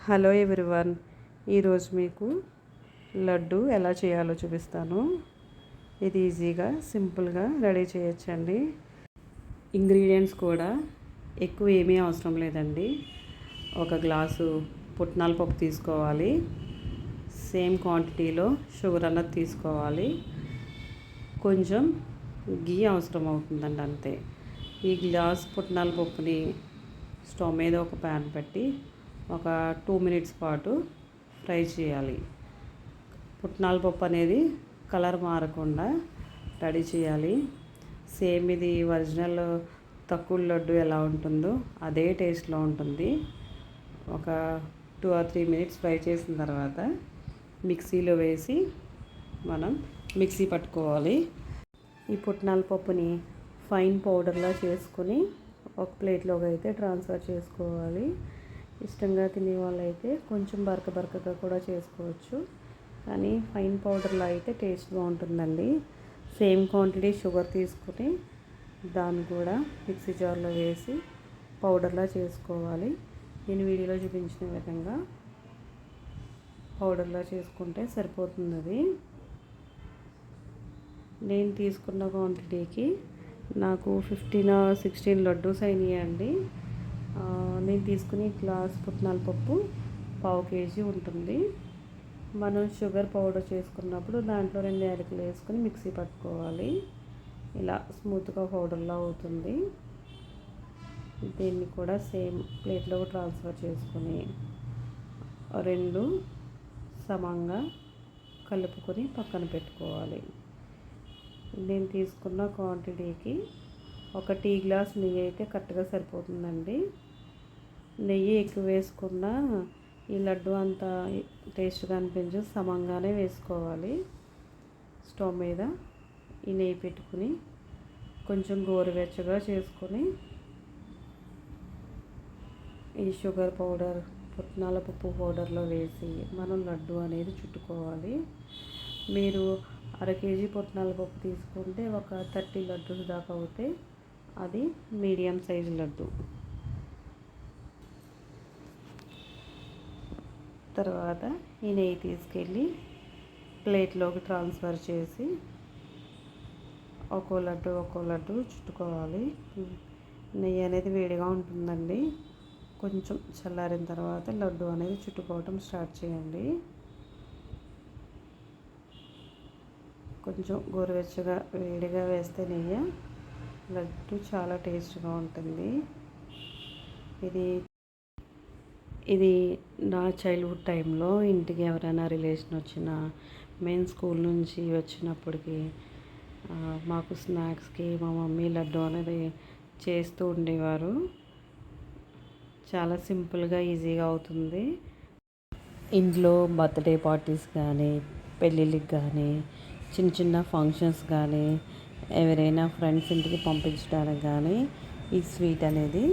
Hello everyone, ఈరోజు మీకు లడ్డు ఎలా చేయాలో చూపిస్తాను. ఇది ఈజీగా సింపుల్గా రెడీ చేయొచ్చండి. ఇంగ్రీడియంట్స్ కూడా ఎక్కువ ఏమీ అవసరం లేదండి. ఒక గ్లాసు పుట్నాల పప్పు తీసుకోవాలి. సేమ్ క్వాంటిటీలో షుగర్ అన్నది తీసుకోవాలి. కొంచెం గీ అవసరం అవుతుందండి, అంతే. ఈ గ్లాస్ పుట్నాల పప్పుని స్టవ్ మీద ఒక ప్యాన్ పెట్టి ఒక 2 మినిట్స్ పాటు ఫ్రై చేయాలి. పుట్నాల పప్పు అనేది కలర్ మారకుండా రెడీ చేయాలి. సేమ్ ఇది ఒరిజినల్ తక్కువ లడ్డు ఎలా ఉంటుందో అదే టేస్ట్లో ఉంటుంది. ఒక 2 or 3 మినిట్స్ ఫ్రై చేసిన తర్వాత మిక్సీలో వేసి మనం మిక్సీ పట్టుకోవాలి. ఈ పుట్నాల పప్పుని ఫైన్ పౌడర్లా చేసుకుని ఒక ప్లేట్లోకి అయితే ట్రాన్స్ఫర్ చేసుకోవాలి. ఇష్టంగా తినే వాళ్ళైతే కొంచెం బరకగా కూడా చేసుకోవచ్చు, కానీ ఫైన్ పౌడర్లో అయితే టేస్ట్ బాగుంటుందండి. సేమ్ క్వాంటిటీ షుగర్ తీసుకుని దాన్ని కూడా మిక్సీ జార్లో వేసి పౌడర్లా చేసుకోవాలి. నేను వీడియోలో చూపించిన విధంగా పౌడర్లా చేసుకుంటే సరిపోతుంది. నేను తీసుకున్న క్వాంటిటీకి నాకు 15 or 16 లడ్డూస్ అయినాయండి. నేను తీసుకుని గ్లాస్ పుట్నాల పప్పు 1/2 kg ఉంటుంది. మనం షుగర్ పౌడర్ చేసుకున్నప్పుడు దాంట్లో 2 యాలకులు వేసుకొని మిక్సీ పట్టుకోవాలి. ఇలా స్మూత్గా పౌడర్లా అవుతుంది. దీన్ని కూడా సేమ్ ప్లేట్లో ట్రాన్స్ఫర్ చేసుకొని 2 సమంగా కలుపుకొని పక్కన పెట్టుకోవాలి. నేను తీసుకున్న క్వాంటిటీకి ఒక టీ గ్లాస్ నెయ్యి అయితే కరెక్ట్గా సరిపోతుందండి. నెయ్యి ఎక్కువ వేసుకున్నా ఈ లడ్డు అంత టేస్ట్గా అనిపించదు, సమంగానే వేసుకోవాలి. స్టవ్ మీద ఈ నెయ్యి పెట్టుకుని కొంచెం గోరువెచ్చగా చేసుకొని ఈ షుగర్ పౌడర్ పుట్నాల పప్పు పౌడర్లో వేసి మనం లడ్డు అనేది చుట్టుకోవాలి. మీరు 1/2 kg పుట్నాల పప్పు తీసుకుంటే ఒక 30 లడ్డూలు దాకా అవుతాయి. అది మీడియం సైజు లడ్డు. తర్వాత ఈ నెయ్యి తీసుకెళ్ళి ప్లేట్లోకి ట్రాన్స్ఫర్ చేసి ఒక్కో లడ్డు చుట్టుకోవాలి. నెయ్యి అనేది వేడిగా ఉంటుందండి. కొంచెం చల్లారిన తర్వాత లడ్డు అనేది చుట్టుకోవటం స్టార్ట్ చేయండి. కొంచెం గోరువెచ్చగా వేడిగా వేస్తే నెయ్యి లడ్డు చాలా టేస్ట్గా ఉంటుంది. ఇది నా చైల్డ్హుడ్ టైంలో ఇంటికి ఎవరైనా రిలేషన్ వచ్చినా మేము స్కూల్ నుంచి వచ్చినప్పటికి మాకు స్నాక్స్కి మా మమ్మీ లడ్డు అనేది చేస్తూ ఉండేవారు. చాలా సింపుల్గా ఈజీగా అవుతుంది. ఇంట్లో బర్త్డే పార్టీస్ కానీ పెళ్ళిళ్ళకి కానీ చిన్న ఫంక్షన్స్ కానీ ఎవరైనా ఫ్రెండ్స్ ఇంటికి పంపించడానికి కానీ ఈ స్వీట్ అనేది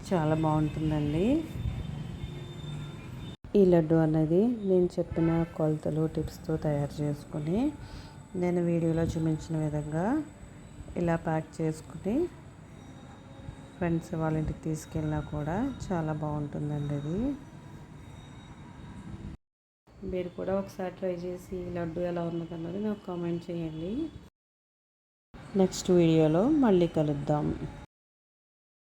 చాలా బాగుంటుందండి. ఈ లడ్డు అనేది నేను చెప్పిన కొలతలు టిప్స్తో తయారు చేసుకుని నేను వీడియోలో చూపించిన విధంగా ఇలా ప్యాక్ చేసుకుని ఫ్రెండ్స్ వాళ్ళ ఇంటికి తీసుకెళ్ళినా కూడా చాలా బాగుంటుందండి. అది మీరు కూడా ఒకసారి ట్రై చేసి ఈ లడ్డు ఎలా ఉన్నదన్నది నాకు కామెంట్ చేయండి. నెక్స్ట్ వీడియోలో మళ్ళీ కలుద్దాం.